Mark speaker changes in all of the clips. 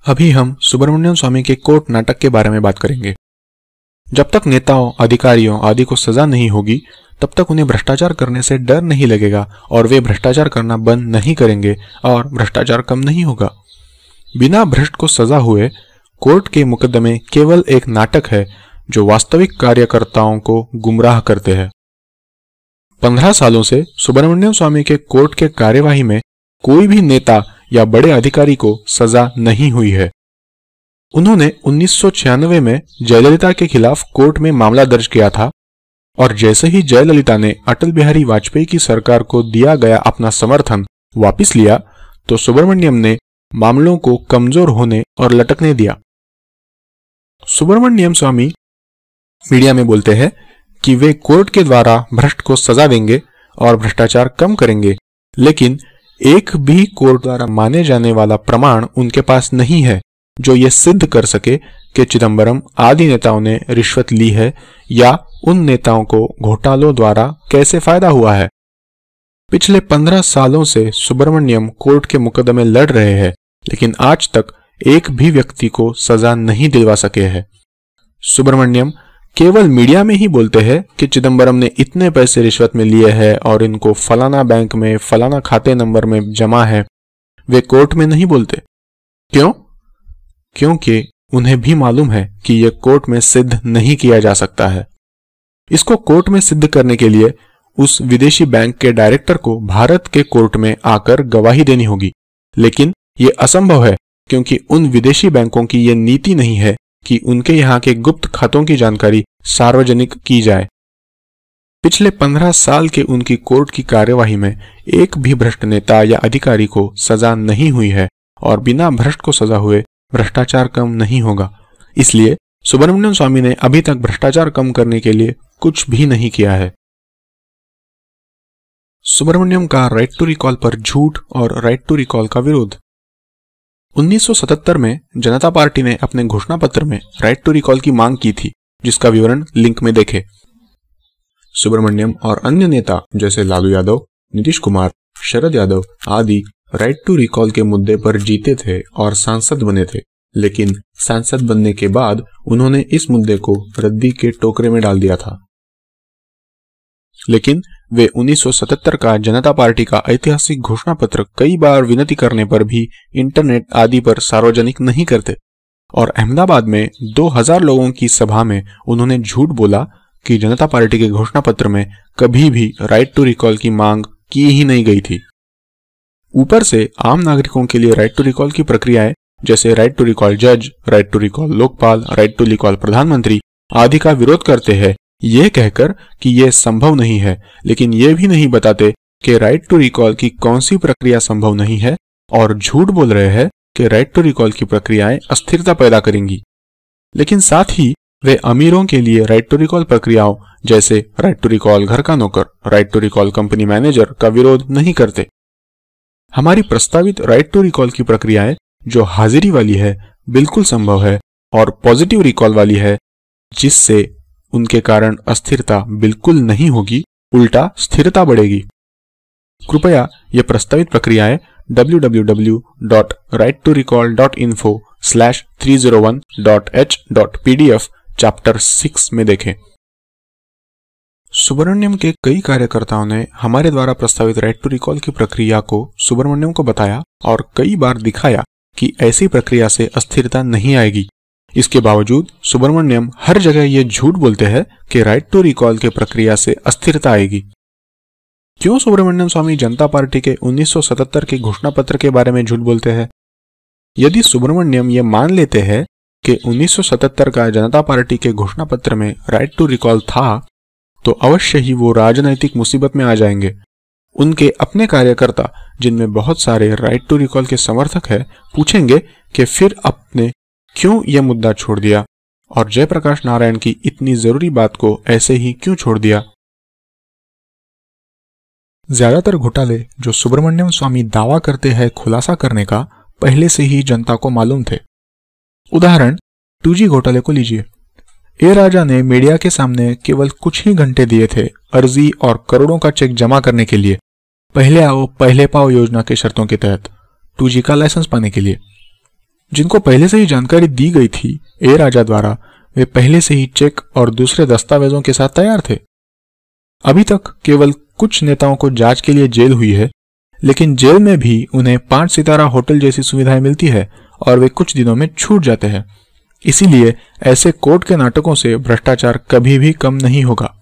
Speaker 1: अभी हम सुब्रमण्यम स्वामी के कोर्ट नाटक के बारे में बात करेंगे। जब तक नेताओं, अधिकारियों आदि को सजा नहीं होगी तब तक उन्हें भ्रष्टाचार करने से डर नहीं लगेगा और वे भ्रष्टाचार करना बंद नहीं करेंगे और भ्रष्टाचार कम नहीं होगा। बिना भ्रष्ट को सजा हुए कोर्ट के मुकदमे केवल एक नाटक है जो वास्तविक कार्यकर्ताओं को गुमराह करते हैं। 15 सालों से सुब्रमण्यम स्वामी के कोर्ट के कार्यवाही में कोई भी नेता या बड़े अधिकारी को सजा नहीं हुई है। उन्होंने 1996 में जयललिता के खिलाफ कोर्ट में मामला दर्ज किया था और जैसे ही जयललिता ने अटल बिहारी वाजपेयी की सरकार को दिया गया अपना समर्थन वापस लिया तो सुब्रमण्यम ने मामलों को कमजोर होने और लटकने दिया। सुब्रमण्यम स्वामी मीडिया में बोलते हैं कि वे कोर्ट के द्वारा भ्रष्ट को सजा देंगे और भ्रष्टाचार कम करेंगे, लेकिन एक भी कोर्ट द्वारा माने जाने वाला प्रमाण उनके पास नहीं है जो ये सिद्ध कर सके कि चिदंबरम आदि नेताओं ने रिश्वत ली है या उन नेताओं को घोटालों द्वारा कैसे फायदा हुआ है। पिछले 15 सालों से सुब्रमण्यम कोर्ट के मुकदमे लड़ रहे हैं, लेकिन आज तक एक भी व्यक्ति को सजा नहीं दिलवा सके हैं। सुब्रमण्यम केवल मीडिया में ही बोलते हैं कि चिदंबरम ने इतने पैसे रिश्वत में लिए हैं और इनको फलाना बैंक में फलाना खाते नंबर में जमा है। वे कोर्ट में नहीं बोलते। क्यों? क्योंकि उन्हें भी मालूम है कि यह कोर्ट में सिद्ध नहीं किया जा सकता है। इसको कोर्ट में सिद्ध करने के लिए उस विदेशी बैंक के डायरेक्टर को भारत के कोर्ट में आकर गवाही देनी होगी, लेकिन यह असंभव है क्योंकि उन विदेशी बैंकों की यह नीति नहीं है कि उनके यहाँ के गुप्त खातों की जानकारी सार्वजनिक की जाए। पिछले 15 साल के उनकी कोर्ट की कार्यवाही में एक भी भ्रष्ट नेता या अधिकारी को सजा नहीं हुई है और बिना भ्रष्ट को सजा हुए भ्रष्टाचार कम नहीं होगा। इसलिए सुब्रमण्यम स्वामी ने अभी तक भ्रष्टाचार कम करने के लिए कुछ भी नहीं किया है। सुब्रमण्यम का राइट टू रिकॉल पर झूठ और राइट टू रिकॉल का विरोध। 1977 में जनता पार्टी ने अपने घोषणा पत्र में राइट टू रिकॉल की मांग की थी, जिसका विवरण लिंक में देखें। सुब्रमण्यम और अन्य नेता जैसे लालू यादव, नीतीश कुमार, शरद यादव आदि राइट टू रिकॉल के मुद्दे पर जीते थे और सांसद बने थे, लेकिन सांसद बनने के बाद उन्होंने इस मुद्दे को रद्दी के टोकरे में डाल दिया था। लेकिन वे 1977 का जनता पार्टी का ऐतिहासिक घोषणा पत्र कई बार विनती करने पर भी इंटरनेट आदि पर सार्वजनिक नहीं करते और अहमदाबाद में 2000 लोगों की सभा में उन्होंने झूठ बोला कि जनता पार्टी के घोषणा पत्र में कभी भी राइट टू रिकॉल की मांग की ही नहीं गई थी। ऊपर से आम नागरिकों के लिए राइट टू रिकॉल की प्रक्रियाएं जैसे राइट टू रिकॉल जज, right to recall Lokpal, right to recall प्रधानमंत्री आदि का विरोध करते हैं, यह कहकर कि यह संभव नहीं है, लेकिन यह भी नहीं बताते कि राइट टू रिकॉल की कौन सी प्रक्रिया संभव नहीं है और झूठ बोल रहे हैं कि राइट टू रिकॉल की प्रक्रियाएं अस्थिरता पैदा करेंगी। लेकिन साथ ही वे अमीरों के लिए राइट टू रिकॉल प्रक्रियाओं जैसे राइट टू रिकॉल घर का नौकर, right to recall company manager का विरोध नहीं करते। हमारी प्रस्तावित राइट टू रिकॉल की प्रक्रियाएं जो हाजिरी वाली है बिल्कुल संभव है और पॉजिटिव रिकॉल वाली है, जिससे उनके कारण अस्थिरता बिल्कुल नहीं होगी, उल्टा स्थिरता बढ़ेगी। कृपया ये प्रस्तावित प्रक्रियाएं www.righttorecall.info/301.h.pdf चैप्टर 6 में देखें। सुब्रमण्यम के कई कार्यकर्ताओं ने हमारे द्वारा प्रस्तावित राइट टू रिकॉल की प्रक्रिया को सुब्रमण्यम को बताया और कई बार दिखाया कि ऐसी प्रक्रिया से अस्थिरता नहीं आएगी। इसके बावजूद सुब्रमण्यम हर जगह ये झूठ बोलते हैं कि राइट टू रिकॉल के प्रक्रिया से अस्थिरता आएगी। क्यों सुब्रमण्यम स्वामी जनता पार्टी के 1977 के घोषणा पत्र के बारे में झूठ बोलते हैं? यदि सुब्रमण्यम ये मान लेते हैं कि 1977 का जनता पार्टी के घोषणा पत्र में राइट टू रिकॉल था, तो अवश्य ही वो राजनैतिक मुसीबत में आ जाएंगे। उनके अपने कार्यकर्ता, जिनमें बहुत सारे राइट टू रिकॉल के समर्थक हैं, पूछेंगे कि फिर आपने क्यों यह मुद्दा छोड़ दिया और जयप्रकाश नारायण की इतनी जरूरी बात को ऐसे ही क्यों छोड़ दिया। ज्यादातर घोटाले जो सुब्रमण्यम स्वामी दावा करते हैं खुलासा करने का, पहले से ही जनता को मालूम थे। उदाहरण 2G घोटाले को लीजिए। ए राजा ने मीडिया के सामने केवल कुछ ही घंटे दिए थे अर्जी और करोड़ों का चेक जमा करने के लिए, पहले आओ पहले पाओ योजना के शर्तों के तहत 2G का लाइसेंस पाने के लिए। जिनको पहले से ही जानकारी दी गई थी ए राजा द्वारा, वे पहले से ही चेक और दूसरे दस्तावेजों के साथ तैयार थे। अभी तक केवल कुछ नेताओं को जांच के लिए जेल हुई है, लेकिन जेल में भी उन्हें 5 सितारा होटल जैसी सुविधाएं मिलती है और वे कुछ दिनों में छूट जाते हैं। इसीलिए ऐसे कोर्ट के नाटकों से भ्रष्टाचार कभी भी कम नहीं होगा।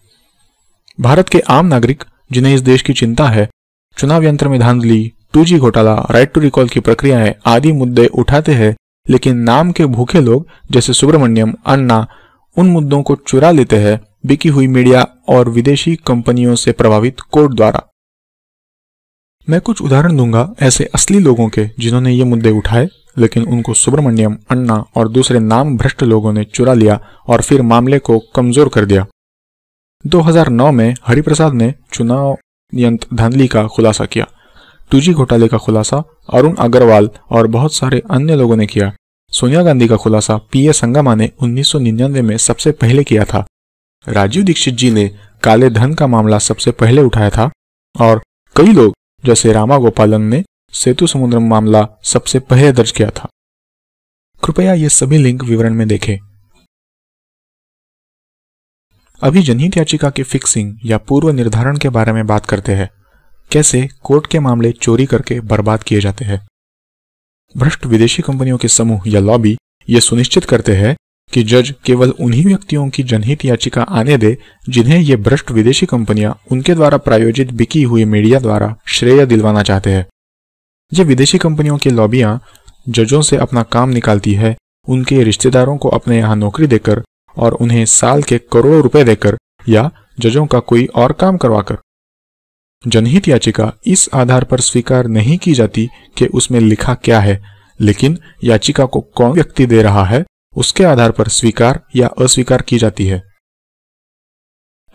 Speaker 1: भारत के आम नागरिक जिन्हें इस देश की चिंता है, चुनाव यंत्र में धांधली, 2G घोटाला, राइट टू रिकॉल की प्रक्रियाएं आदि मुद्दे उठाते हैं, लेकिन नाम के भूखे लोग जैसे सुब्रमण्यम, अन्ना उन मुद्दों को चुरा लेते हैं बिकी हुई मीडिया और विदेशी कंपनियों से प्रभावित कोर्ट द्वारा। मैं कुछ उदाहरण दूंगा ऐसे असली लोगों के जिन्होंने ये मुद्दे उठाए, लेकिन उनको सुब्रमण्यम, अन्ना और दूसरे नाम भ्रष्ट लोगों ने चुरा लिया और फिर मामले को कमजोर कर दिया। 2009 में हरिप्रसाद ने चुनाव यंत्र धांधली का खुलासा किया। 2G घोटाले का खुलासा अरुण अग्रवाल और बहुत सारे अन्य लोगों ने किया। सोनिया गांधी का खुलासा PA संगमा ने 1999 में सबसे पहले किया था। राजीव दीक्षित जी ने काले धन का मामला सबसे पहले उठाया था और कई लोग जैसे रामा गोपालन ने सेतु समुद्रम मामला सबसे पहले दर्ज किया था। कृपया ये सभी लिंक विवरण में देखें। अभी जनहित याचिका के फिक्सिंग या पूर्व निर्धारण के बारे में बात करते हैं। कैसे कोर्ट के मामले चोरी करके बर्बाद किए जाते हैं। भ्रष्ट विदेशी कंपनियों के समूह या लॉबी ये सुनिश्चित करते हैं कि जज केवल उन्हीं व्यक्तियों की जनहित याचिका आने दे जिन्हें ये भ्रष्ट विदेशी कंपनियां उनके द्वारा प्रायोजित बिकी हुई मीडिया द्वारा श्रेय दिलवाना चाहते हैं। ये विदेशी कंपनियों की लॉबियां जजों से अपना काम निकालती है, उनके रिश्तेदारों को अपने यहाँ नौकरी देकर और उन्हें साल के करोड़ों रुपए देकर या जजों का कोई और काम करवाकर। जनहित याचिका इस आधार पर स्वीकार नहीं की जाती कि उसमें लिखा क्या है, लेकिन याचिका को कौन व्यक्ति दे रहा है उसके आधार पर स्वीकार या अस्वीकार की जाती है।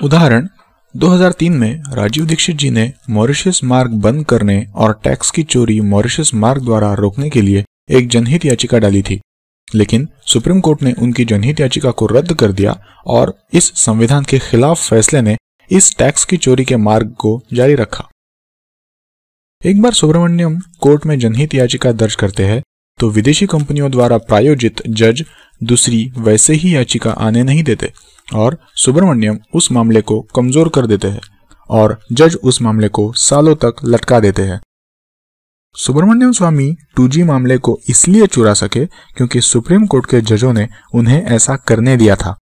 Speaker 1: उदाहरण 2003 में राजीव दीक्षित जी ने मॉरिशस मार्ग बंद करने और टैक्स की चोरी मॉरिशस मार्ग द्वारा रोकने के लिए एक जनहित याचिका डाली थी, लेकिन सुप्रीम कोर्ट ने उनकी जनहित याचिका को रद्द कर दिया और इस संविधान के खिलाफ फैसले ने इस टैक्स की चोरी के मार्ग को जारी रखा। एक बार सुब्रमण्यम कोर्ट में जनहित याचिका दर्ज करते हैं तो विदेशी कंपनियों द्वारा प्रायोजित जज दूसरी वैसे ही याचिका आने नहीं देते और सुब्रमण्यम उस मामले को कमजोर कर देते हैं और जज उस मामले को सालों तक लटका देते हैं। सुब्रमण्यम स्वामी 2G मामले को इसलिए चुरा सके क्योंकि सुप्रीम कोर्ट के जजों ने उन्हें ऐसा करने दिया था।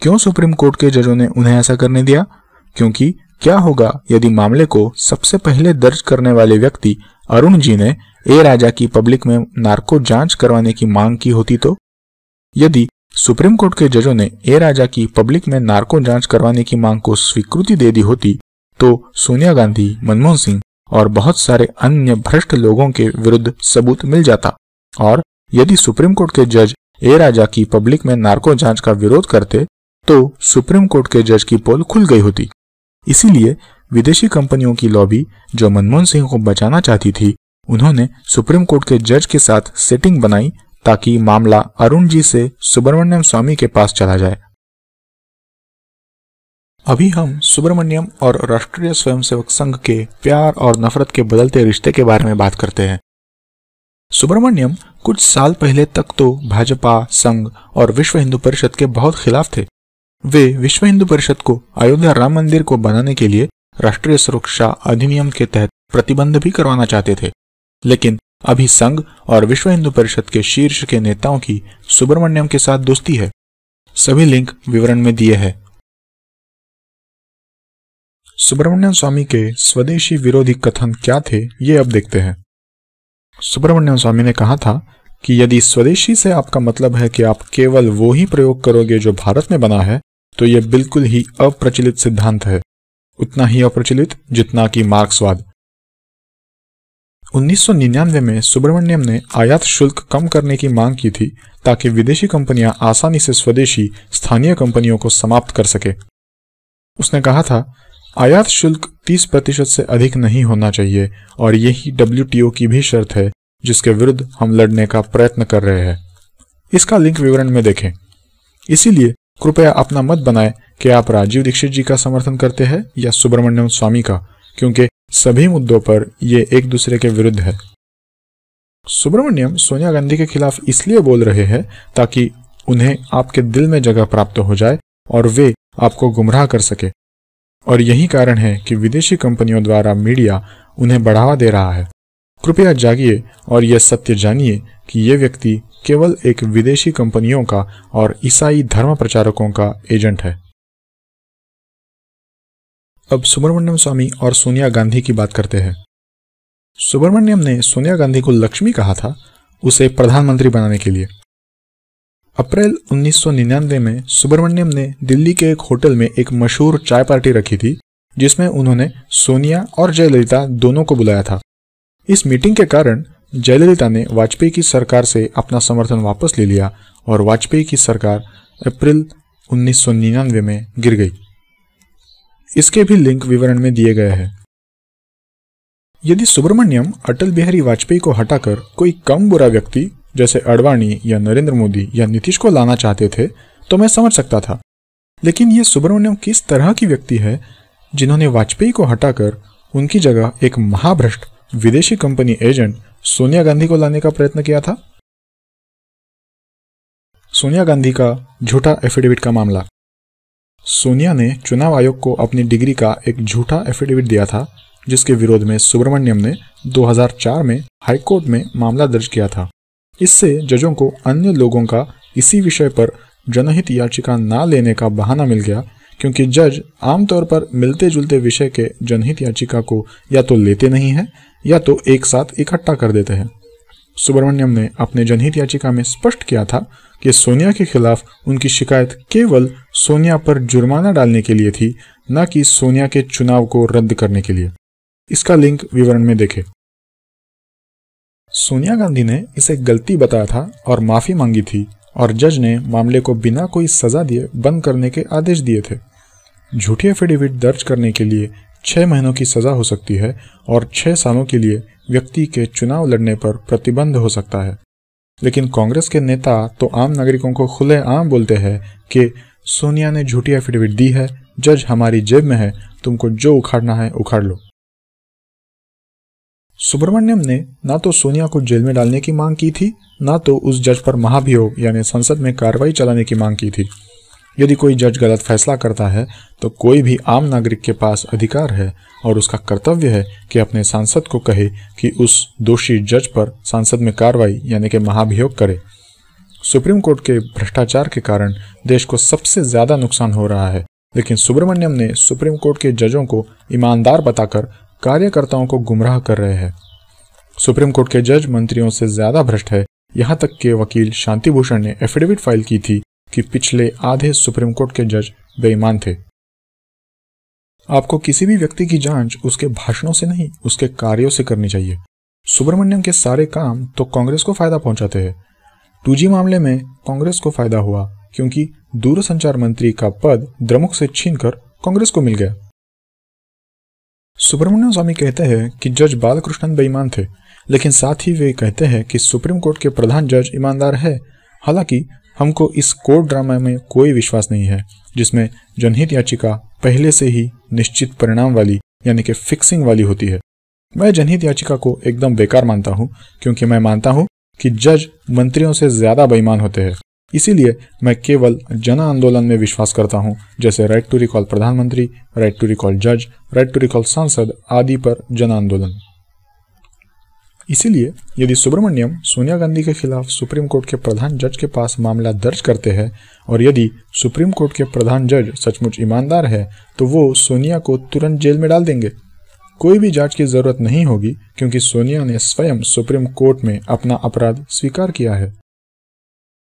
Speaker 1: क्यों सुप्रीम कोर्ट के जजों ने उन्हें ऐसा करने दिया? क्योंकि क्या होगा यदि मामले को सबसे पहले दर्ज करने वाले व्यक्ति अरुण जी ने ए राजा की पब्लिक में नार्को जांच करवाने की मांग की होती तो? यदि सुप्रीम कोर्ट के जजों ने ए राजा की पब्लिक में नार्को जांच करवाने की मांग को स्वीकृति दे दी होती तो सोनिया गांधी, मनमोहन सिंह और बहुत सारे अन्य भ्रष्ट लोगों के विरुद्ध सबूत मिल जाता। और यदि सुप्रीम कोर्ट के जज ए राजा की पब्लिक में नार्को जांच का विरोध करते तो सुप्रीम कोर्ट के जज की पोल खुल गई होती। इसीलिए विदेशी कंपनियों की लॉबी जो मनमोहन सिंह को बचाना चाहती थी, उन्होंने सुप्रीम कोर्ट के जज के साथ सेटिंग बनाई ताकि मामला अरुण जी से सुब्रमण्यम स्वामी के पास चला जाए। अभी हम सुब्रमण्यम और राष्ट्रीय स्वयंसेवक संघ के प्यार और नफरत के बदलते रिश्ते के बारे में बात करते हैं। सुब्रमण्यम कुछ साल पहले तक तो भाजपा, संघ और विश्व हिंदू परिषद के बहुत खिलाफ थे। वे विश्व हिंदू परिषद को अयोध्या राम मंदिर को बनाने के लिए राष्ट्रीय सुरक्षा अधिनियम के तहत प्रतिबंध भी करवाना चाहते थे, लेकिन अभी संघ और विश्व हिंदू परिषद के शीर्ष के नेताओं की सुब्रमण्यम के साथ दोस्ती है। सभी लिंक विवरण में दिए हैं। सुब्रमण्यम स्वामी के स्वदेशी विरोधी कथन क्या थे, ये अब देखते हैं। सुब्रमण्यम स्वामी ने कहा था कि यदि स्वदेशी से आपका मतलब है कि आप केवल वो ही प्रयोग करोगे जो भारत में बना है, तो यह बिल्कुल ही अप्रचलित सिद्धांत है, उतना ही अप्रचलित जितना कि मार्क्सवाद। 1999 में सुब्रमण्यम ने आयात शुल्क कम करने की मांग की थी ताकि विदेशी कंपनियां आसानी से स्वदेशी स्थानीय कंपनियों को समाप्त कर सके। उसने कहा था, आयात शुल्क 30% से अधिक नहीं होना चाहिए और यही WTO की भी शर्त है जिसके विरुद्ध हम लड़ने का प्रयत्न कर रहे हैं। इसका लिंक विवरण में देखें। इसीलिए कृपया अपना मत बनाएं कि आप राजीव दीक्षित जी का समर्थन करते हैं या सुब्रमण्यम स्वामी का, क्योंकि सभी मुद्दों पर ये एक दूसरे के विरुद्ध है। सुब्रमण्यम सोनिया गांधी के खिलाफ इसलिए बोल रहे हैं ताकि उन्हें आपके दिल में जगह प्राप्त हो जाए और वे आपको गुमराह कर सके। और यही कारण है कि विदेशी कंपनियों द्वारा मीडिया उन्हें बढ़ावा दे रहा है। कृपया जागिए और यह सत्य जानिए कि यह व्यक्ति केवल एक विदेशी कंपनियों का और ईसाई धर्म प्रचारकों का एजेंट है। अब सुब्रमण्यम स्वामी और सोनिया गांधी की बात करते हैं। सुब्रमण्यम ने सोनिया गांधी को लक्ष्मी कहा था, उसे प्रधानमंत्री बनाने के लिए। अप्रैल 1999 में सुब्रमण्यम ने दिल्ली के एक होटल में एक मशहूर चाय पार्टी रखी थी, जिसमें उन्होंने सोनिया और जयललिता दोनों को बुलाया था। इस मीटिंग के कारण जयललिता ने वाजपेयी की सरकार से अपना समर्थन वापस ले लिया और वाजपेयी की सरकार अप्रैल 1999 में गिर गई। इसके भी लिंक विवरण में दिए गए हैं। यदि सुब्रमण्यम अटल बिहारी वाजपेयी को हटाकर कोई कम बुरा व्यक्ति जैसे अडवाणी या नरेंद्र मोदी या नीतीश को लाना चाहते थे तो मैं समझ सकता था, लेकिन ये सुब्रमण्यम किस तरह की व्यक्ति है जिन्होंने वाजपेयी को हटाकर उनकी जगह एक महाभ्रष्ट विदेशी कंपनी एजेंट सोनिया गांधी को लाने का प्रयत्न किया था। सोनिया गांधी का झूठा एफिडेविट का मामला। सोनिया ने चुनाव आयोग को अपनी डिग्री का एक झूठा एफिडेविट दिया था, जिसके विरोध में सुब्रमण्यम ने 2004 में हाईकोर्ट में मामला दर्ज किया था। इससे जजों को अन्य लोगों का इसी विषय पर जनहित याचिका न लेने का बहाना मिल गया, क्योंकि जज आमतौर पर मिलते जुलते विषय के जनहित याचिका को या तो लेते नहीं हैं या तो एक साथ इकट्ठा कर देते हैं। सुब्रमण्यम ने अपने जनहित याचिका में स्पष्ट किया था कि सोनिया के खिलाफ उनकी शिकायत केवल सोनिया पर जुर्माना डालने के लिए थी, न कि सोनिया के चुनाव को रद्द करने के लिए। इसका लिंक विवरण में देखें। सोनिया गांधी ने इसे गलती बताया था और माफी मांगी थी और जज ने मामले को बिना कोई सजा दिए बंद करने के आदेश दिए थे। झूठी एफिडेविट दर्ज करने के लिए 6 महीनों की सजा हो सकती है और 6 सालों के लिए व्यक्ति के चुनाव लड़ने पर प्रतिबंध हो सकता है। लेकिन कांग्रेस के नेता तो आम नागरिकों को खुलेआम बोलते हैं कि सोनिया ने झूठी एफिडेविट दी है, जज हमारी जेब में है, तुमको जो उखाड़ना है उखाड़ लो। सुब्रमण्यम ने ना तो सोनिया को जेल में डालने की मांग की थी, ना तो उस जज पर महाभियोग यानी संसद में कार्रवाई चलाने की मांग की थी। यदि कोई जज गलत फैसला करता है तो कोई भी आम नागरिक के पास अधिकार है और उसका कर्तव्य है कि अपने सांसद को कहे कि उस दोषी जज पर संसद में कार्रवाई यानी कि महाभियोग करे। सुप्रीम कोर्ट के भ्रष्टाचार के कारण देश को सबसे ज्यादा नुकसान हो रहा है, लेकिन सुब्रमण्यम ने सुप्रीम कोर्ट के जजों को ईमानदार बताकर कार्यकर्ताओं को गुमराह कर रहे हैं। सुप्रीम कोर्ट के जज मंत्रियों से ज्यादा भ्रष्ट है। यहाँ तक के वकील शांति भूषण ने एफिडेविट फाइल की थी कि पिछले आधे सुप्रीम कोर्ट के जज बेईमान थे। आपको किसी भी व्यक्ति की जांच उसके भाषणों से नहीं, उसके कार्यों से करनी चाहिए। सुब्रमण्यम के सारे काम तो कांग्रेस को फायदा पहुंचाते हैं। 2G मामले में कांग्रेस को फायदा हुआ क्योंकि दूरसंचार मंत्री का पद द्रमुक से छीनकर कांग्रेस को मिल गया। सुब्रमण्यम स्वामी कहते हैं कि जज बालकृष्णन बेईमान थे, लेकिन साथ ही वे कहते हैं कि सुप्रीम कोर्ट के प्रधान जज ईमानदार है। हालांकि हमको इस कोर्ट ड्रामा में कोई विश्वास नहीं है जिसमें जनहित याचिका पहले से ही निश्चित परिणाम वाली यानी कि फिक्सिंग वाली होती है। मैं जनहित याचिका को एकदम बेकार मानता हूं, क्योंकि मैं मानता हूं कि जज मंत्रियों से ज्यादा बेईमान होते हैं। इसीलिए मैं केवल जन आंदोलन में विश्वास करता हूं, जैसे राइट टू रिकॉल प्रधानमंत्री, राइट टू रिकॉल जज, राइट टू रिकॉल सांसद आदि पर जन आंदोलन। इसीलिए यदि सुब्रमण्यम सोनिया गांधी के खिलाफ सुप्रीम कोर्ट के प्रधान जज के पास मामला दर्ज करते हैं और यदि सुप्रीम कोर्ट के प्रधान जज सचमुच ईमानदार है तो वो सोनिया को तुरंत जेल में डाल देंगे। कोई भी जांच की जरूरत नहीं होगी, क्योंकि सोनिया ने स्वयं सुप्रीम कोर्ट में अपना अपराध स्वीकार किया है।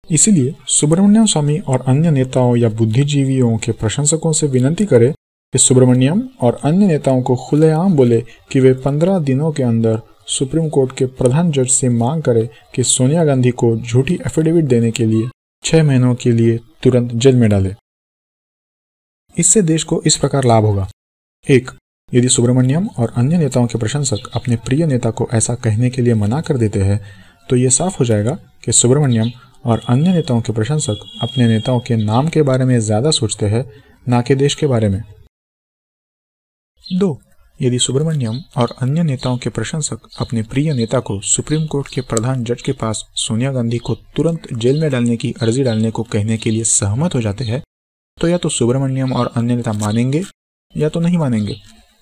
Speaker 1: इसीलिए सुब्रमण्यम स्वामी और अन्य नेताओं या बुद्धिजीवियों के प्रशंसकों से विनती करें कि सुब्रमण्यम और अन्य नेताओं को खुलेआम बोले कि वे 15 दिनों के अंदर सुप्रीम कोर्ट के प्रधान जज से मांग करें कि सोनिया गांधी को झूठी एफिडेविट देने के लिए 6 महीनों के लिए तुरंत जेल में डाले। इससे देश को इस प्रकार लाभ होगा। 1. यदि सुब्रमण्यम और अन्य नेताओं के प्रशंसक अपने प्रिय नेता को ऐसा कहने के लिए मना कर देते हैं तो ये साफ हो जाएगा कि सुब्रमण्यम और अन्य नेताओं के प्रशंसक अपने नेताओं के नाम के बारे में ज्यादा सोचते हैं, ना कि देश के बारे में। 2. यदि सुब्रमण्यम और अन्य नेताओं के प्रशंसक अपने प्रिय नेता को सुप्रीम कोर्ट के प्रधान जज के पास सोनिया गांधी को तुरंत जेल में डालने की अर्जी डालने को कहने के लिए सहमत हो जाते हैं, तो या तो सुब्रमण्यम और अन्य नेता मानेंगे या तो नहीं मानेंगे।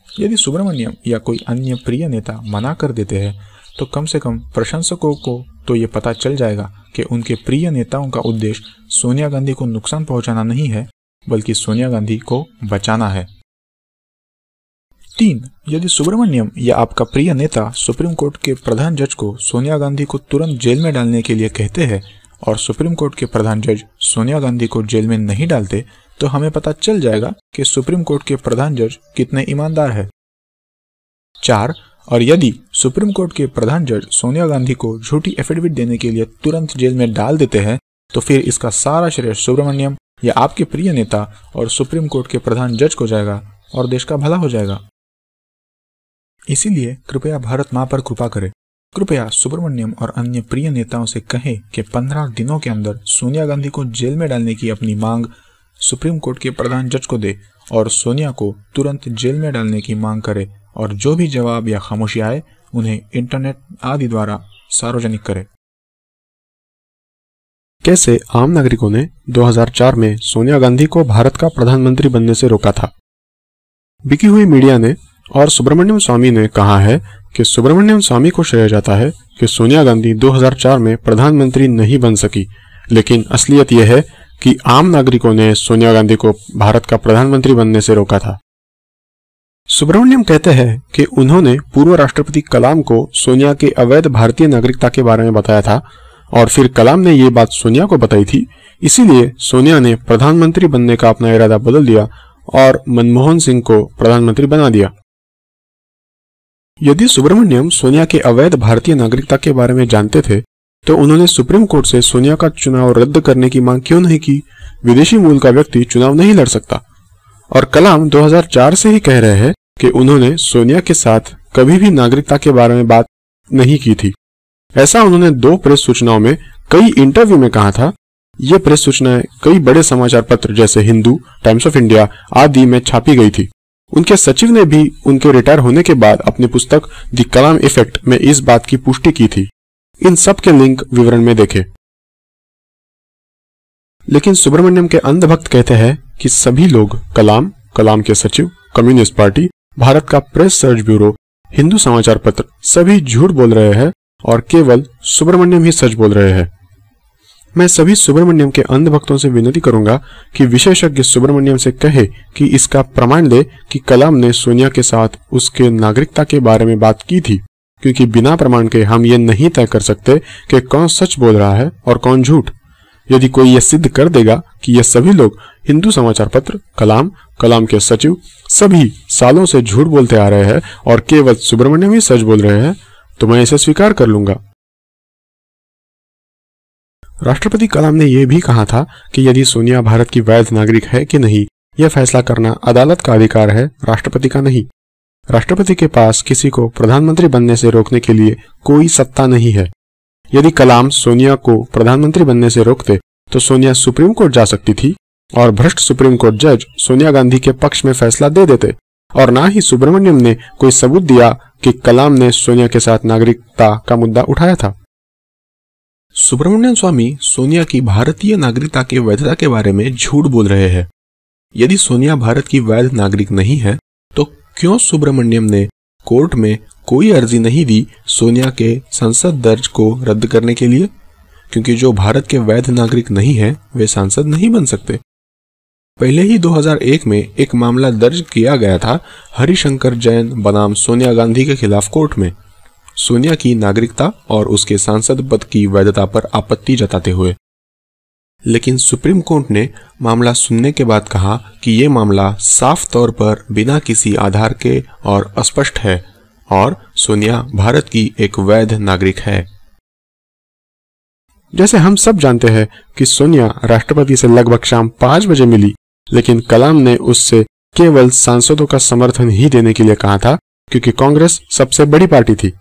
Speaker 1: यदि सुब्रमण्यम या कोई अन्य प्रिय नेता मना कर देते हैं तो कम से कम प्रशंसकों को तो ये पता चल जाएगा कि उनके प्रिय नेताओं का उद्देश्य सोनिया गांधी को नुकसान पहुंचाना नहीं है, बल्कि सोनिया गांधी को बचाना है। 3. यदि सुब्रमण्यम या आपका प्रिय नेता सुप्रीम कोर्ट के प्रधान जज को सोनिया गांधी को तुरंत जेल में डालने के लिए कहते हैं और सुप्रीम कोर्ट के प्रधान जज सोनिया गांधी को जेल में नहीं डालते, तो हमें पता चल जाएगा कि सुप्रीम कोर्ट के प्रधान जज कितने ईमानदार है। 4. और यदि सुप्रीम कोर्ट के प्रधान जज सोनिया गांधी को झूठी एफिडेविट देने के लिए तुरंत जेल में डाल देते हैं, तो फिर इसका सारा श्रेय सुब्रमण्यम या आपके प्रिय नेता और सुप्रीम कोर्ट के प्रधान जज को जाएगा और देश का भला हो जाएगा। इसीलिए कृपया भारत मां पर कृपा करें। कृपया सुब्रमण्यम और अन्य प्रिय नेताओं से कहें कि 15 दिनों के अंदर सोनिया गांधी को जेल में डालने की अपनी मांग सुप्रीम कोर्ट के प्रधान जज को दे और सोनिया को तुरंत जेल में डालने की मांग करे, और जो भी जवाब या खामोशी आए उन्हें इंटरनेट आदि द्वारा सार्वजनिक करे। कैसे आम नागरिकों ने 2004 में सोनिया गांधी को भारत का प्रधानमंत्री बनने से रोका था। बिकी हुई मीडिया ने और सुब्रमण्यम स्वामी ने कहा है कि सुब्रमण्यम स्वामी को श्रेय जाता है कि सोनिया गांधी 2004 में प्रधानमंत्री नहीं बन सकी, लेकिन असलियत यह है कि आम नागरिकों ने सोनिया गांधी को भारत का प्रधानमंत्री बनने से रोका था। सुब्रमण्यम कहते हैं कि उन्होंने पूर्व राष्ट्रपति कलाम को सोनिया के अवैध भारतीय नागरिकता के बारे में बताया था और फिर कलाम ने ये बात सोनिया को बताई थी, इसीलिए सोनिया ने प्रधानमंत्री बनने का अपना इरादा बदल दिया और मनमोहन सिंह को प्रधानमंत्री बना दिया। यदि सुब्रमण्यम सोनिया के अवैध भारतीय नागरिकता के बारे में जानते थे तो उन्होंने सुप्रीम कोर्ट से सोनिया का चुनाव रद्द करने की मांग क्यों नहीं की। विदेशी मूल का व्यक्ति चुनाव नहीं लड़ सकता। और कलाम 2004 से ही कह रहे हैं कि उन्होंने सोनिया के साथ कभी भी नागरिकता के बारे में बात नहीं की थी। ऐसा उन्होंने 2 प्रेस सूचनाओं में कई इंटरव्यू में कहा था। ये प्रेस सूचनाएं कई बड़े समाचार पत्र जैसे हिंदू, टाइम्स ऑफ इंडिया आदि में छापी गई थी। उनके सचिव ने भी उनके रिटायर होने के बाद अपनी पुस्तक द कलाम इफेक्ट में इस बात की पुष्टि की थी। इन सब के लिंक विवरण में देखें। लेकिन सुब्रमण्यम के अंधभक्त कहते हैं कि सभी लोग कलाम के सचिव, कम्युनिस्ट पार्टी, भारत का प्रेस सर्च ब्यूरो, हिंदू समाचार पत्र सभी झूठ बोल रहे हैं और केवल सुब्रमण्यम ही सच बोल रहे हैं। मैं सभी सुब्रमण्यम के अंधभक्तों से विनती करूंगा कि विशेषज्ञ सुब्रमण्यम से कहे कि इसका प्रमाण दे कि कलाम ने सोनिया के साथ उसके नागरिकता के बारे में बात की थी, क्योंकि बिना प्रमाण के हम ये नहीं तय कर सकते कि कौन सच बोल रहा है और कौन झूठ। यदि कोई यह सिद्ध कर देगा कि ये सभी लोग, हिंदू समाचार पत्र, कलाम के सचिव, सभी सालों से झूठ बोलते आ रहे हैं और केवल सुब्रमण्यम ही सच बोल रहे हैं, तो मैं इसे स्वीकार कर लूंगा। राष्ट्रपति कलाम ने यह भी कहा था कि यदि सोनिया भारत की वैध नागरिक है कि नहीं, यह फैसला करना अदालत का अधिकार है, राष्ट्रपति का नहीं। राष्ट्रपति के पास किसी को प्रधानमंत्री बनने से रोकने के लिए कोई सत्ता नहीं है। यदि कलाम सोनिया को प्रधानमंत्री बनने से रोकते तो सोनिया सुप्रीम कोर्ट जा सकती थी और भ्रष्ट सुप्रीम कोर्ट जज सोनिया गांधी के पक्ष में फैसला दे देते, और ना ही सुब्रमण्यम ने कोई सबूत दिया कि कलाम ने सोनिया के साथ नागरिकता का मुद्दा उठाया था। सुब्रमण्यम स्वामी सोनिया की भारतीय नागरिकता के वैधता के बारे में झूठ बोल रहे हैं। यदि सोनिया भारत की वैध नागरिक नहीं है तो क्यों सुब्रमण्यम ने कोर्ट में कोई अर्जी नहीं दी सोनिया के संसद दर्ज को रद्द करने के लिए? क्योंकि जो भारत के वैध नागरिक नहीं है वे सांसद नहीं बन सकते। पहले ही 2001 में एक मामला दर्ज किया गया था हरिशंकर जैन बनाम सोनिया गांधी के खिलाफ कोर्ट में, सोनिया की नागरिकता और उसके सांसद पद की वैधता पर आपत्ति जताते हुए। लेकिन सुप्रीम कोर्ट ने मामला सुनने के बाद कहा कि ये मामला साफ तौर पर बिना किसी आधार के और अस्पष्ट है और सोनिया भारत की एक वैध नागरिक है। जैसे हम सब जानते हैं कि सोनिया राष्ट्रपति से लगभग शाम 5 बजे मिली, लेकिन कलाम ने उससे केवल सांसदों का समर्थन ही देने के लिए कहा था, क्योंकि कांग्रेस सबसे बड़ी पार्टी थी।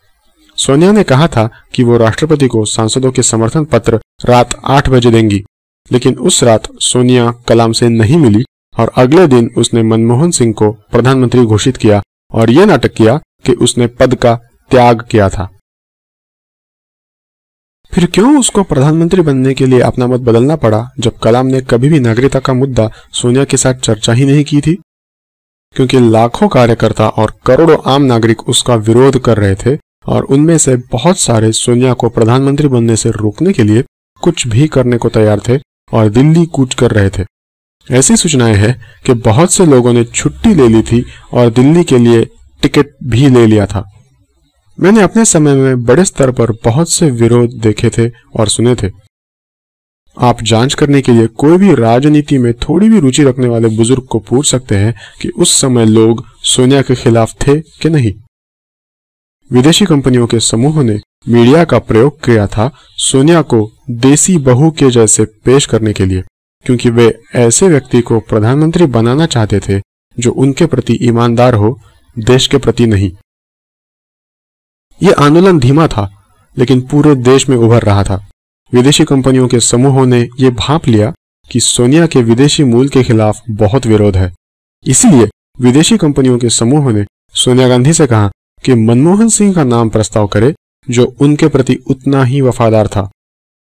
Speaker 1: सोनिया ने कहा था कि वो राष्ट्रपति को सांसदों के समर्थन पत्र रात 8 बजे देंगी, लेकिन उस रात सोनिया कलाम से नहीं मिली और अगले दिन उसने मनमोहन सिंह को प्रधानमंत्री घोषित किया और यह नाटक किया कि उसने पद का त्याग किया था। फिर क्यों उसको प्रधानमंत्री बनने के लिए अपना मत बदलना पड़ा, जब कलाम ने कभी भी नागरिकता का मुद्दा सोनिया के साथ चर्चा ही नहीं की थी? क्योंकि लाखों कार्यकर्ता और करोड़ों आम नागरिक उसका विरोध कर रहे थे और उनमें से बहुत सारे सोनिया को प्रधानमंत्री बनने से रोकने के लिए कुछ भी करने को तैयार थे और दिल्ली कूच कर रहे थे। ऐसी सूचनाएं हैं कि बहुत से लोगों ने छुट्टी ले ली थी और दिल्ली के लिए टिकट भी ले लिया था। मैंने अपने समय में बड़े स्तर पर बहुत से विरोध देखे थे और सुने थे। आप जांच करने के लिए कोई भी राजनीति में थोड़ी भी रुचि रखने वाले बुजुर्ग को पूछ सकते हैं कि उस समय लोग सोनिया के खिलाफ थे कि नहीं। विदेशी कंपनियों के समूह ने मीडिया का प्रयोग किया था सोनिया को देसी बहू के जैसे पेश करने के लिए, क्योंकि वे ऐसे व्यक्ति को प्रधानमंत्री बनाना चाहते थे जो उनके प्रति ईमानदार हो, देश के प्रति नहीं। यह आंदोलन धीमा था लेकिन पूरे देश में उभर रहा था। विदेशी कंपनियों के समूहों ने यह भांप लिया कि सोनिया के विदेशी मूल के खिलाफ बहुत विरोध है। इसलिए विदेशी कंपनियों के समूह ने सोनिया गांधी से कहा कि मनमोहन सिंह का नाम प्रस्ताव करे, जो उनके प्रति उतना ही वफादार था।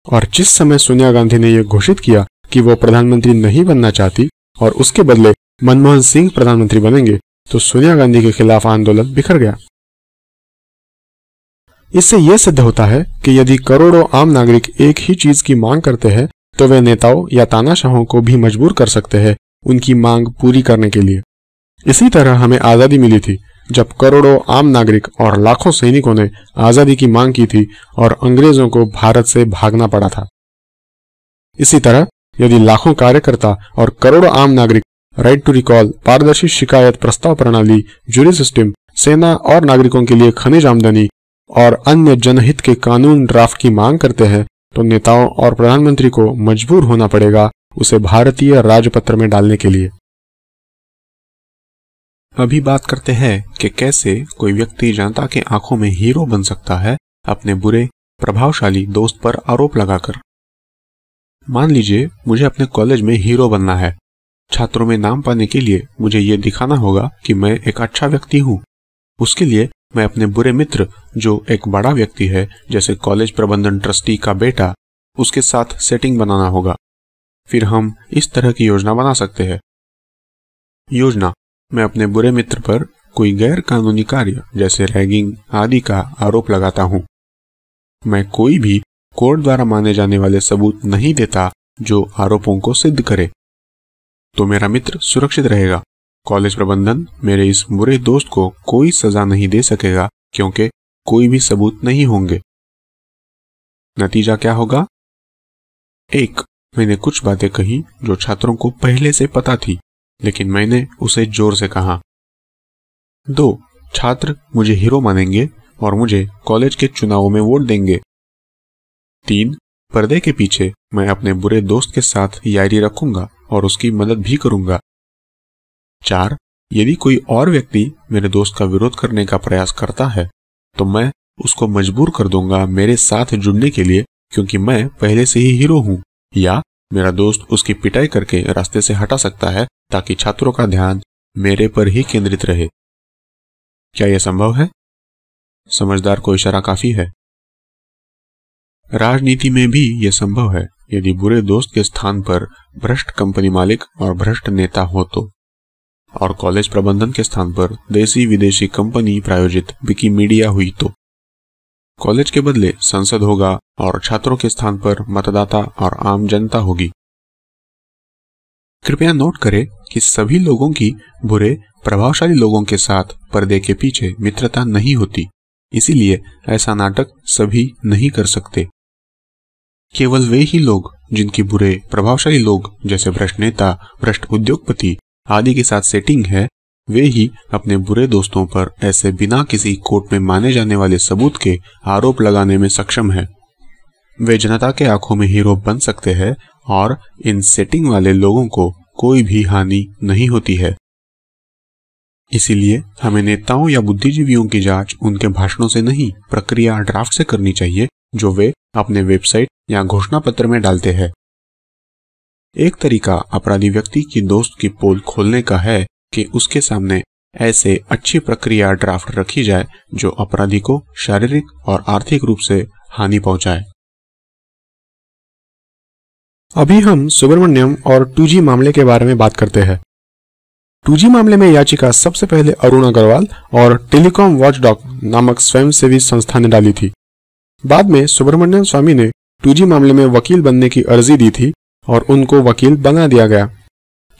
Speaker 1: और जिस समय सोनिया गांधी ने यह घोषित किया कि वो प्रधानमंत्री नहीं बनना चाहती और उसके बदले मनमोहन सिंह प्रधानमंत्री बनेंगे, तो सोनिया गांधी के खिलाफ आंदोलन बिखर गया। इससे यह सिद्ध होता है कि यदि करोड़ों आम नागरिक एक ही चीज की मांग करते हैं तो वे नेताओं या तानाशाहों को भी मजबूर कर सकते हैं उनकी मांग पूरी करने के लिए। इसी तरह हमें आजादी मिली थी जब करोड़ों आम नागरिक और लाखों सैनिकों ने आजादी की मांग की थी और अंग्रेजों को भारत से भागना पड़ा था। इसी तरह यदि लाखों कार्यकर्ता और करोड़ों आम नागरिक राइट टू रिकॉल, पारदर्शी शिकायत प्रस्ताव प्रणाली, जूरी सिस्टम, सेना और नागरिकों के लिए खनिज आमदनी और अन्य जनहित के कानून ड्राफ्ट की मांग करते हैं, तो नेताओं और प्रधानमंत्री को मजबूर होना पड़ेगा उसे भारतीय राजपत्र में डालने के लिए। अभी बात करते हैं कि कैसे कोई व्यक्ति जनता के आंखों में हीरो बन सकता है अपने बुरे प्रभावशाली दोस्त पर आरोप लगाकर। मान लीजिए मुझे अपने कॉलेज में हीरो बनना है। छात्रों में नाम पाने के लिए मुझे ये दिखाना होगा कि मैं एक अच्छा व्यक्ति हूँ। उसके लिए मैं अपने बुरे मित्र, जो एक बड़ा व्यक्ति है जैसे कॉलेज प्रबंधन ट्रस्टी का बेटा, उसके साथ सेटिंग बनाना होगा। फिर हम इस तरह की योजना बना सकते हैं। योजना: मैं अपने बुरे मित्र पर कोई गैर कानूनी कार्य जैसे रैगिंग आदि का आरोप लगाता हूँ। मैं कोई भी कोर्ट द्वारा माने जाने वाले सबूत नहीं देता जो आरोपों को सिद्ध करे, तो मेरा मित्र सुरक्षित रहेगा। कॉलेज प्रबंधन मेरे इस बुरे दोस्त को कोई सजा नहीं दे सकेगा क्योंकि कोई भी सबूत नहीं होंगे। नतीजा क्या होगा? 1. मैंने कुछ बातें कही जो छात्रों को पहले से पता थी, लेकिन मैंने उसे जोर से कहा। 2. छात्र मुझे हीरो मानेंगे और मुझे कॉलेज के चुनावों में वोट देंगे। 3. पर्दे के पीछे मैं अपने बुरे दोस्त के साथ यारी रखूंगा और उसकी मदद भी करूंगा। 4. यदि कोई और व्यक्ति मेरे दोस्त का विरोध करने का प्रयास करता है तो मैं उसको मजबूर कर दूंगा मेरे साथ जुड़ने के लिए, क्योंकि मैं पहले से ही हीरो हूं, या मेरा दोस्त उसकी पिटाई करके रास्ते से हटा सकता है ताकि छात्रों का ध्यान मेरे पर ही केंद्रित रहे। क्या यह संभव है? समझदार को इशारा काफी है। राजनीति में भी यह संभव है यदि बुरे दोस्त के स्थान पर भ्रष्ट कंपनी मालिक और भ्रष्ट नेता हो तो, और कॉलेज प्रबंधन के स्थान पर देसी विदेशी कंपनी प्रायोजित विकिमीडिया हुई तो। कॉलेज के बदले संसद होगा और छात्रों के स्थान पर मतदाता और आम जनता होगी। कृपया नोट करें कि सभी लोगों की बुरे प्रभावशाली लोगों के साथ पर्दे के पीछे मित्रता नहीं होती, इसीलिए ऐसा नाटक सभी नहीं कर सकते। केवल वे ही लोग जिनकी बुरे प्रभावशाली लोग जैसे भ्रष्ट नेता, भ्रष्ट उद्योगपति आदि के साथ सेटिंग है, वे ही अपने बुरे दोस्तों पर ऐसे बिना किसी कोर्ट में माने जाने वाले सबूत के आरोप लगाने में सक्षम है। वे जनता के आंखों में हीरो बन सकते हैं और इन सेटिंग वाले लोगों को कोई भी हानि नहीं होती है। इसीलिए हमें नेताओं या बुद्धिजीवियों की जांच उनके भाषणों से नहीं, प्रक्रिया ड्राफ्ट से करनी चाहिए जो वे अपने वेबसाइट या घोषणा पत्र में डालते हैं। एक तरीका अपराधी व्यक्ति की दोस्त की पोल खोलने का है कि उसके सामने ऐसे अच्छी प्रक्रिया ड्राफ्ट रखी जाए जो अपराधी को शारीरिक और आर्थिक रूप से हानि पहुंचाए। अभी हम सुब्रमण्यम और 2G मामले के बारे में बात करते हैं। 2G मामले में याचिका सबसे पहले अरुण अग्रवाल और टेलीकॉम वॉचडॉग नामक स्वयंसेवी संस्था ने डाली थी। बाद में सुब्रमण्यम स्वामी ने 2G मामले में वकील बनने की अर्जी दी थी और उनको वकील बना दिया गया।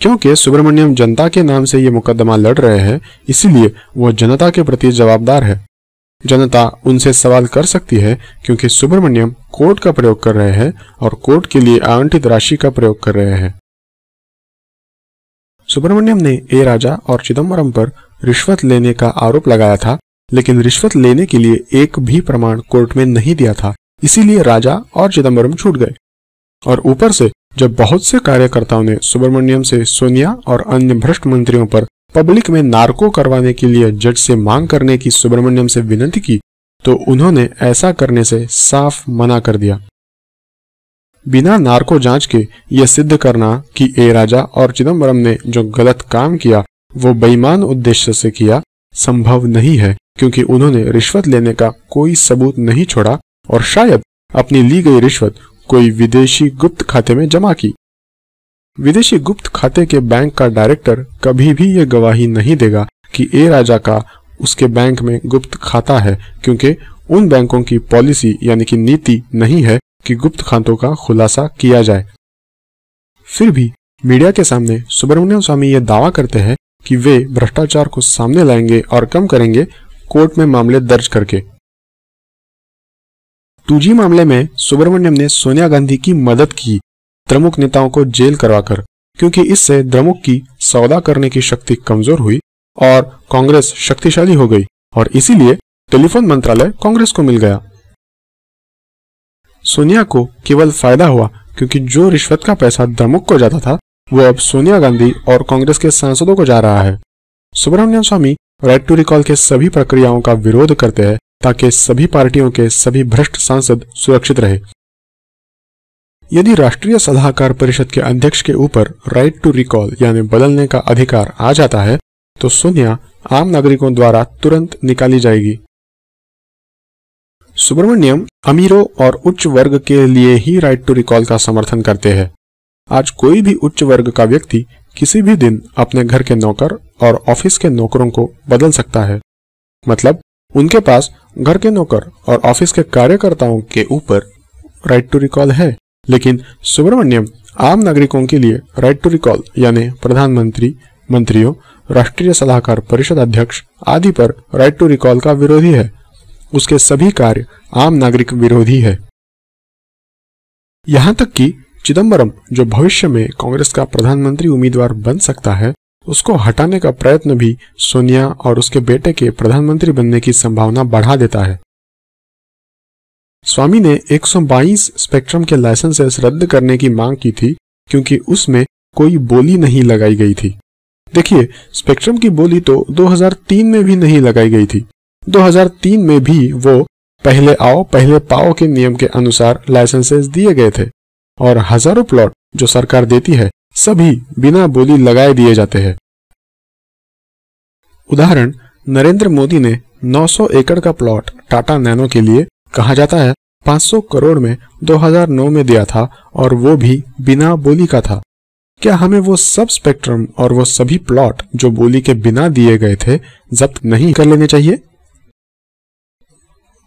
Speaker 1: क्योंकि सुब्रमण्यम जनता के नाम से ये मुकदमा लड़ रहे हैं, इसीलिए वो जनता के प्रति जवाबदार है। जनता उनसे सवाल कर सकती है क्योंकि सुब्रमण्यम कोर्ट का प्रयोग कर रहे हैं और कोर्ट के लिए आवंटित राशि का प्रयोग कर रहे हैं। सुब्रमण्यम ने ए राजा और चिदम्बरम पर रिश्वत लेने का आरोप लगाया था, लेकिन रिश्वत लेने के लिए एक भी प्रमाण कोर्ट में नहीं दिया था, इसीलिए राजा और चिदम्बरम छूट गए। और ऊपर से जब बहुत से कार्यकर्ताओं ने सुब्रमण्यम से सोनिया और अन्य भ्रष्ट मंत्रियों पर पब्लिक में नार्को करवाने के लिए जज से मांग करने की सुब्रमण्यम से विनती की, तो उन्होंने ऐसा करने से साफ मना कर दिया। बिना नार्को जांच के यह सिद्ध करना कि ए राजा और चिदम्बरम ने जो गलत काम किया वो बेईमान उद्देश्य से किया संभव नहीं है, क्योंकि उन्होंने रिश्वत लेने का कोई सबूत नहीं छोड़ा और शायद अपनी ली गई रिश्वत कोई विदेशी गुप्त खाते में जमा की। विदेशी गुप्त खाते के बैंक का डायरेक्टर कभी भी ये गवाही नहीं देगा कि ए राजा का उसके बैंक में गुप्त खाता है, क्योंकि उन बैंकों की पॉलिसी यानी कि नीति नहीं है कि गुप्त खातों का खुलासा किया जाए। फिर भी मीडिया के सामने सुब्रमण्यम स्वामी ये दावा करते हैं कि वे भ्रष्टाचार को सामने लाएंगे और कम करेंगे कोर्ट में मामले दर्ज करके। 2G मामले में सुब्रमण्यम ने सोनिया गांधी की मदद की द्रमुक नेताओं को जेल करवाकर, क्योंकि इससे द्रमुक की सौदा करने की शक्ति कमजोर हुई और कांग्रेस शक्तिशाली हो गई और इसीलिए टेलीफोन मंत्रालय कांग्रेस को मिल गया। सोनिया को केवल फायदा हुआ, क्योंकि जो रिश्वत का पैसा द्रमुक को जाता था वो अब सोनिया गांधी और कांग्रेस के सांसदों को जा रहा है। सुब्रमण्यम स्वामी राइट टू रिकॉल के सभी प्रक्रियाओं का विरोध करते हैं ताकि सभी पार्टियों के सभी भ्रष्ट सांसद सुरक्षित रहे। यदि राष्ट्रीय सलाहकार परिषद के अध्यक्ष के ऊपर राइट टू रिकॉल यानी बदलने का अधिकार आ जाता है तो सोनिया आम नागरिकों द्वारा तुरंत निकाली जाएगी। सुब्रमण्यम अमीरों और उच्च वर्ग के लिए ही राइट टू रिकॉल का समर्थन करते हैं। आज कोई भी उच्च वर्ग का व्यक्ति किसी भी दिन अपने घर के नौकर और ऑफिस के नौकरों को बदल सकता है। मतलब उनके पास घर के नौकर और ऑफिस के कार्यकर्ताओं के ऊपर राइट टू रिकॉल है, लेकिन सुब्रमण्यम आम नागरिकों के लिए राइट टू रिकॉल यानी प्रधानमंत्री, मंत्रियों, राष्ट्रीय सलाहकार परिषद अध्यक्ष आदि पर राइट टू रिकॉल का विरोधी है। उसके सभी कार्य आम नागरिक विरोधी है। यहां तक कि चिदम्बरम, जो भविष्य में कांग्रेस का प्रधानमंत्री उम्मीदवार बन सकता है, उसको हटाने का प्रयत्न भी सोनिया और उसके बेटे के प्रधानमंत्री बनने की संभावना बढ़ा देता है। स्वामी ने 122 स्पेक्ट्रम के लाइसेंसेस रद्द करने की मांग की थी, क्योंकि उसमें कोई बोली नहीं लगाई गई थी। देखिए, स्पेक्ट्रम की बोली तो 2003 में भी नहीं लगाई गई थी। 2003 में भी वो पहले आओ पहले पाओ के नियम के अनुसार लाइसेंसेस दिए गए थे और हजारों प्लॉट जो सरकार देती है सभी बिना बोली लगाए दिए जाते हैं। उदाहरण, नरेंद्र मोदी ने 900 एकड़ का प्लॉट टाटा नैनो के लिए कहा जाता है 500 करोड़ में 2009 में दिया था और वो भी बिना बोली का था। क्या हमें वो सब स्पेक्ट्रम और वो सभी प्लॉट जो बोली के बिना दिए गए थे जब्त नहीं कर लेने चाहिए?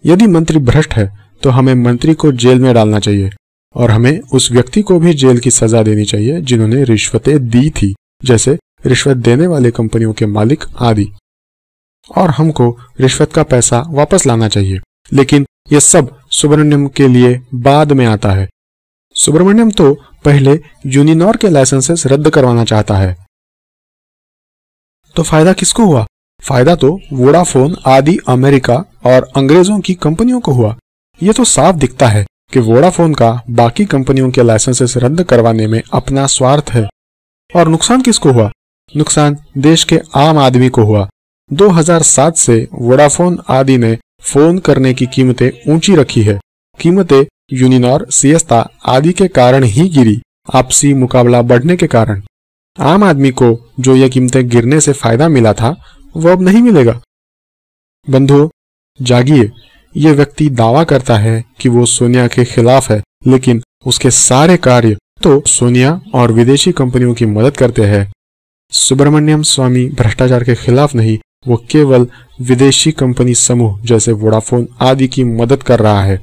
Speaker 1: यदि मंत्री भ्रष्ट है तो हमें मंत्री को जेल में डालना चाहिए और हमें उस व्यक्ति को भी जेल की सजा देनी चाहिए जिन्होंने रिश्वतें दी थी, जैसे रिश्वत देने वाले कंपनियों के मालिक आदि। और हमको रिश्वत का पैसा वापस लाना चाहिए। लेकिन यह सब सुब्रमण्यम के लिए बाद में आता है। सुब्रमण्यम तो पहले यूनिनॉर के लाइसेंसेस रद्द करवाना चाहता है। तो फायदा किसको हुआ? फायदा तो वोडाफोन आदि अमेरिका और अंग्रेजों की कंपनियों को हुआ। ये तो साफ दिखता है कि वोडाफोन का बाकी कंपनियों के लाइसेंसेस रद्द करवाने में अपना स्वार्थ है। और नुकसान किसको हुआ? नुकसान देश के आम आदमी को हुआ। 2007 से वोडाफोन आदि ने फोन करने की कीमतें ऊंची रखी है। कीमतें यूनिनॉर, सिएस्ता आदि के कारण ही गिरी, आपसी मुकाबला बढ़ने के कारण। आम आदमी को जो ये कीमतें गिरने से फायदा मिला था वो अब नहीं मिलेगा। बंधुओं, जागिए। ये व्यक्ति दावा करता है कि वो सोनिया के खिलाफ है, लेकिन उसके सारे कार्य तो सोनिया और विदेशी कंपनियों की मदद करते हैं। सुब्रमण्यम स्वामी भ्रष्टाचार के खिलाफ नहीं, वो केवल विदेशी कंपनी समूह जैसे वोडाफोन आदि की मदद कर रहा है,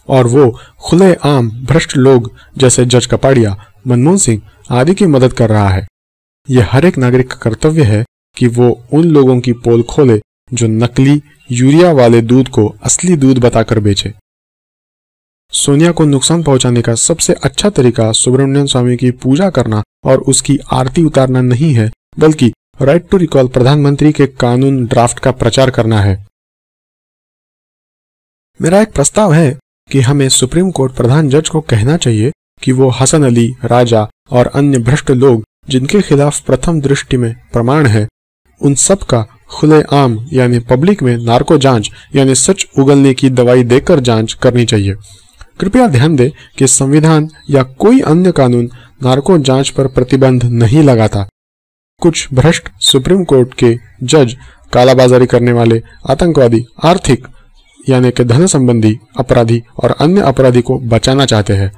Speaker 1: और वो खुलेआम भ्रष्ट लोग जैसे जज कपाड़िया, मनमोहन सिंह आदि की मदद कर रहा है। यह हर एक नागरिक का कर्तव्य है कि वो उन लोगों की पोल खोले जो नकली यूरिया वाले दूध को असली दूध बताकर बेचे। सोनिया को नुकसान पहुंचाने का सबसे अच्छा तरीका सुब्रमण्यम स्वामी की पूजा करना और उसकी आरती उतारना नहीं है, बल्कि राइट टू रिकॉल प्रधानमंत्री के कानून ड्राफ्ट का प्रचार करना है। मेरा एक प्रस्ताव है कि हमें सुप्रीम कोर्ट प्रधान जज को कहना चाहिए कि वो हसन अली, राजा और अन्य भ्रष्ट लोग जिनके खिलाफ प्रथम दृष्टि में प्रमाण है, उन सब का खुलेआम यानी पब्लिक में नार्को जांच यानी सच उगलने की दवाई देकर जांच करनी चाहिए। कृपया ध्यान दें कि संविधान या कोई अन्य कानून नार्को जांच पर प्रतिबंध नहीं लगाता। कुछ भ्रष्ट सुप्रीम कोर्ट के जज कालाबाजारी करने वाले, आतंकवादी, आर्थिक यानी कि धन संबंधी अपराधी और अन्य अपराधी को बचाना चाहते हैं,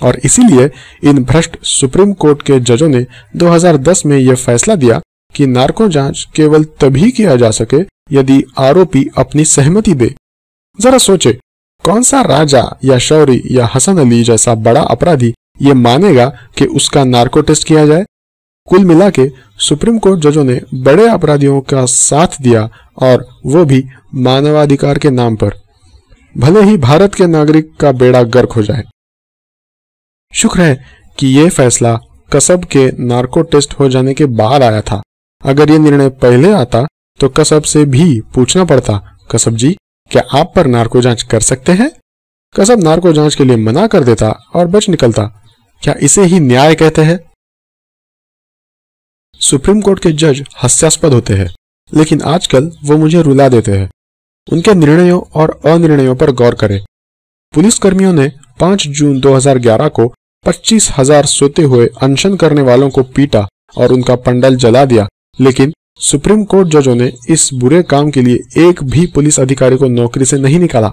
Speaker 1: और इसीलिए इन भ्रष्ट सुप्रीम कोर्ट के जजों ने 2010 में यह फैसला दिया कि नार्को जांच केवल तभी किया जा सके यदि आरोपी अपनी सहमति दे। जरा सोचे, कौन सा राजा या शौरी या हसन अली जैसा बड़ा अपराधी ये मानेगा कि उसका नार्को टेस्ट किया जाए? कुल मिला के सुप्रीम कोर्ट जजों ने बड़े अपराधियों का साथ दिया, और वो भी मानवाधिकार के नाम पर, भले ही भारत के नागरिक का बेड़ा गर्क हो जाए। शुक्र है कि यह फैसला कसब के नार्को टेस्ट हो जाने के बाद आया था। अगर ये निर्णय पहले आता तो कसब से भी पूछना पड़ता, कसब जी क्या आप पर नार्को जांच कर सकते हैं? कसब नार्को जांच के लिए मना कर देता और बच निकलता। क्या इसे ही न्याय कहते हैं? सुप्रीम कोर्ट के जज हास्यास्पद होते हैं, लेकिन आजकल वो मुझे रुला देते हैं। उनके निर्णयों और अनिर्णयों पर गौर करें। पुलिस कर्मियों ने 5 जून 2011 को 25,000 सोते हुए अनशन करने वालों को पीटा और उनका पंडाल जला दिया, लेकिन सुप्रीम कोर्ट जजों ने इस बुरे काम के लिए एक भी पुलिस अधिकारी को नौकरी से नहीं निकाला।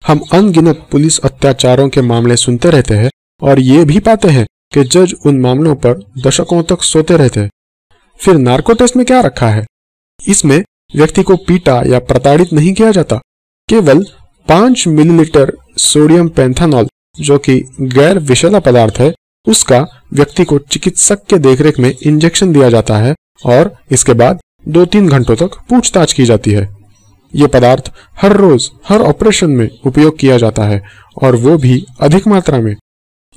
Speaker 1: हम अनगिनत पुलिस अत्याचारों के मामले सुनते रहते हैं और ये भी पाते हैं कि जज उन मामलों पर दशकों तक सोते रहते हैं। फिर नार्को टेस्ट में क्या रखा है? इसमें व्यक्ति को पीटा या प्रताड़ित नहीं किया जाता, केवल 5 मिलीलीटर सोडियम पेंथानॉल, जो कि गैर विषैला पदार्थ है, उसका व्यक्ति को चिकित्सक के देखरेख में इंजेक्शन दिया जाता है और इसके बाद 2-3 घंटों तक पूछताछ की जाती है। ये पदार्थ हर रोज हर ऑपरेशन में उपयोग किया जाता है, और वो भी अधिक मात्रा में।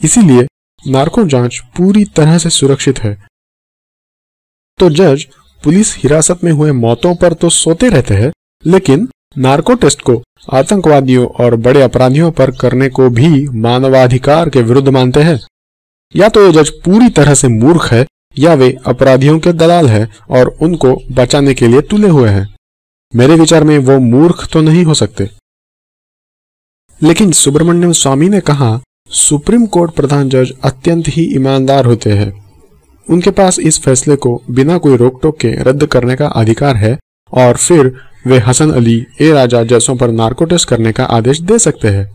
Speaker 1: इसीलिए नार्को जांच पूरी तरह से सुरक्षित है। तो जज पुलिस हिरासत में हुए मौतों पर तो सोते रहते हैं, लेकिन नार्को टेस्ट को आतंकवादियों और बड़े अपराधियों पर करने को भी मानवाधिकार के विरुद्ध मानते हैं। या तो ये जज पूरी तरह से मूर्ख है, या वे अपराधियों के दलाल हैं और उनको बचाने के लिए तुले हुए हैं। मेरे विचार में वो मूर्ख तो नहीं हो सकते। लेकिन सुब्रमण्यम स्वामी ने कहा, सुप्रीम कोर्ट प्रधान जज अत्यंत ही ईमानदार होते हैं। उनके पास इस फैसले को बिना कोई रोक टोक के रद्द करने का अधिकार है, और फिर वे हसन अली, ए राजा जैसों पर नार्को टेस्ट करने का आदेश दे सकते हैं।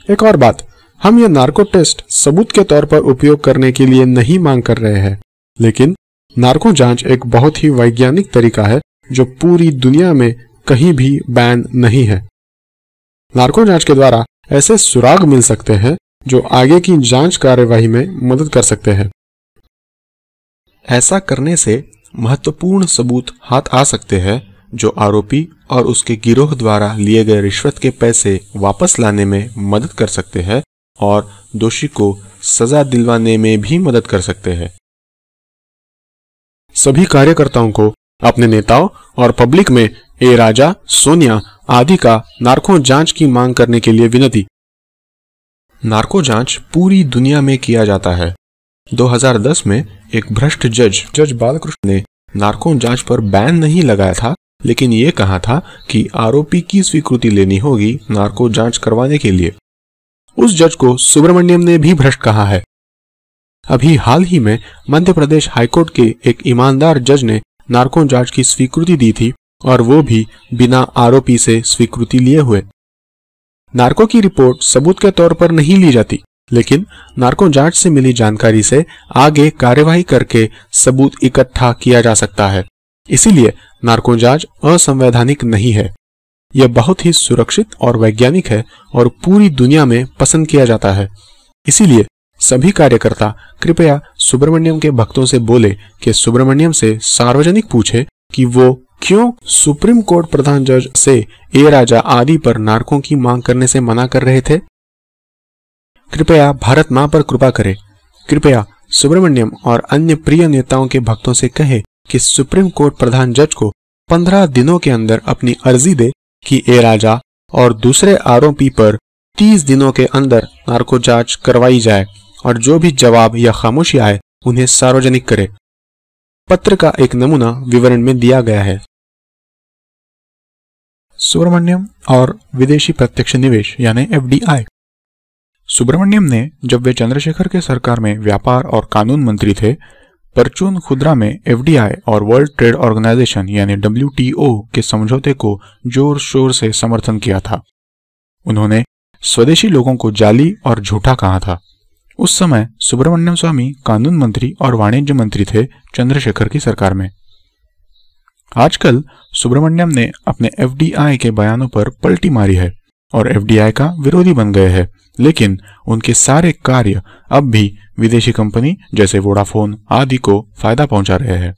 Speaker 1: एक और बात, हम ये नार्को टेस्ट सबूत के तौर पर उपयोग करने के लिए नहीं मांग कर रहे हैं, लेकिन नार्को जांच एक बहुत ही वैज्ञानिक तरीका है जो पूरी दुनिया में कहीं भी बैन नहीं है। नार्को जांच के द्वारा ऐसे सुराग मिल सकते हैं जो आगे की जांच कार्यवाही में मदद कर सकते हैं। ऐसा करने से महत्वपूर्ण सबूत हाथ आ सकते हैं जो आरोपी और उसके गिरोह द्वारा लिए गए रिश्वत के पैसे वापस लाने में मदद कर सकते हैं और दोषी को सजा दिलवाने में भी मदद कर सकते हैं। सभी कार्यकर्ताओं को अपने नेताओं और पब्लिक में ए राजा, सोनिया आदि का नार्को जांच की मांग करने के लिए विनती। नार्को जांच पूरी दुनिया में किया जाता है। 2010 में एक भ्रष्ट जज बालकृष्ण ने नार्को जांच पर बैन नहीं लगाया था, लेकिन ये कहा था कि आरोपी की स्वीकृति लेनी होगी नार्को जांच करवाने के लिए। उस जज को सुब्रमण्यम ने भी भ्रष्ट कहा है। अभी हाल ही में मध्य प्रदेश हाईकोर्ट के एक ईमानदार जज ने नार्को जांच की स्वीकृति दी थी, और वो भी बिना आरोपी से स्वीकृति लिए हुए। नार्को की रिपोर्ट सबूत के तौर पर नहीं ली जाती, लेकिन नार्को जांच से मिली जानकारी से आगे कार्यवाही करके सबूत इकट्ठा किया जा सकता है। इसीलिए नार्को जांच असंवैधानिक नहीं है। यह बहुत ही सुरक्षित और वैज्ञानिक है और पूरी दुनिया में पसंद किया जाता है। इसीलिए सभी कार्यकर्ता कृपया सुब्रमण्यम के भक्तों से बोले कि सुब्रमण्यम से सार्वजनिक पूछे कि वो क्यों सुप्रीम कोर्ट प्रधान जज से ए राजा आदि पर नार्को की मांग करने से मना कर रहे थे। कृपया भारत मां पर कृपा करें। कृपया सुब्रमण्यम और अन्य प्रिय नेताओं के भक्तों से कहे कि सुप्रीम कोर्ट प्रधान जज को 15 दिनों के अंदर अपनी अर्जी दे कि ए राजा और दूसरे आरोपी पर 30 दिनों के अंदर नार्को जांच करवाई जाए और जो भी जवाब या खामोशी आए उन्हें सार्वजनिक करे। पत्र का एक नमूना विवरण में दिया गया है। सुब्रमण्यम और विदेशी प्रत्यक्ष निवेश यानी FDI। सुब्रमण्यम ने जब वे चंद्रशेखर के सरकार में व्यापार और कानून मंत्री थे, परचून खुदरा में FDI और वर्ल्ड ट्रेड ऑर्गेनाइजेशन यानी WTO के समझौते को जोर शोर से समर्थन किया था। उन्होंने स्वदेशी लोगों को जाली और झूठा कहा था। उस समय सुब्रमण्यम स्वामी कानून मंत्री और वाणिज्य मंत्री थे चंद्रशेखर की सरकार में। आजकल सुब्रमण्यम ने अपने FDI के बयानों पर पलटी मारी है और FDI का विरोधी बन गए हैं, लेकिन उनके सारे कार्य अब भी विदेशी कंपनी जैसे वोडाफोन आदि को फायदा पहुंचा रहे हैं।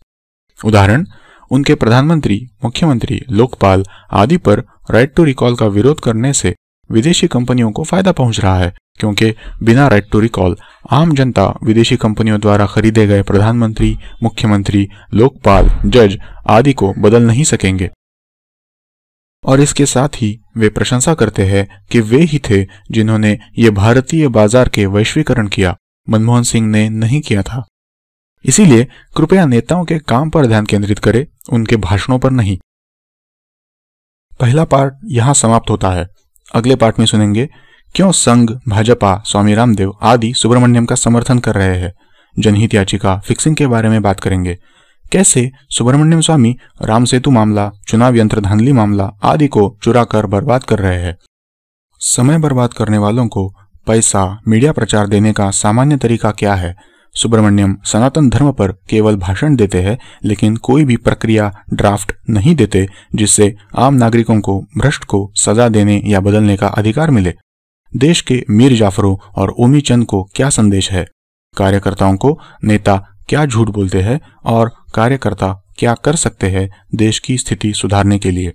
Speaker 1: उदाहरण, उनके प्रधानमंत्री, मुख्यमंत्री, लोकपाल आदि पर राइट टू रिकॉल का विरोध करने से विदेशी कंपनियों को फायदा पहुंच रहा है, क्योंकि बिना राइट टू रिकॉल आम जनता विदेशी कंपनियों द्वारा खरीदे गए प्रधानमंत्री, मुख्यमंत्री, लोकपाल, जज आदि को बदल नहीं सकेंगे। और इसके साथ ही वे प्रशंसा करते हैं कि वे ही थे जिन्होंने ये भारतीय बाजार के वैश्वीकरण किया, मनमोहन सिंह ने नहीं किया था। इसीलिए कृपया नेताओं के काम पर ध्यान केंद्रित करें, उनके भाषणों पर नहीं। पहला पार्ट यहां समाप्त होता है। अगले पार्ट में सुनेंगे क्यों संघ, भाजपा, स्वामी रामदेव आदि सुब्रमण्यम का समर्थन कर रहे हैं। जनहित याचिका फिक्सिंग के बारे में बात करेंगे। कैसे सुब्रमण्यम स्वामी राम सेतु मामला, चुनाव यंत्र धांधली मामला आदि को चुरा कर बर्बाद कर रहे हैं। समय बर्बाद करने वालों को पैसा, मीडिया प्रचार देने का सामान्य तरीका क्या है। सुब्रमण्यम सनातन धर्म पर केवल भाषण देते हैं, लेकिन कोई भी प्रक्रिया ड्राफ्ट नहीं देते जिससे आम नागरिकों को भ्रष्ट को सजा देने या बदलने का अधिकार मिले। देश के मीर जाफरों और ओमी चंद को क्या संदेश है। कार्यकर्ताओं को नेता क्या झूठ बोलते हैं और कार्यकर्ता क्या कर सकते हैं देश की स्थिति सुधारने के लिए।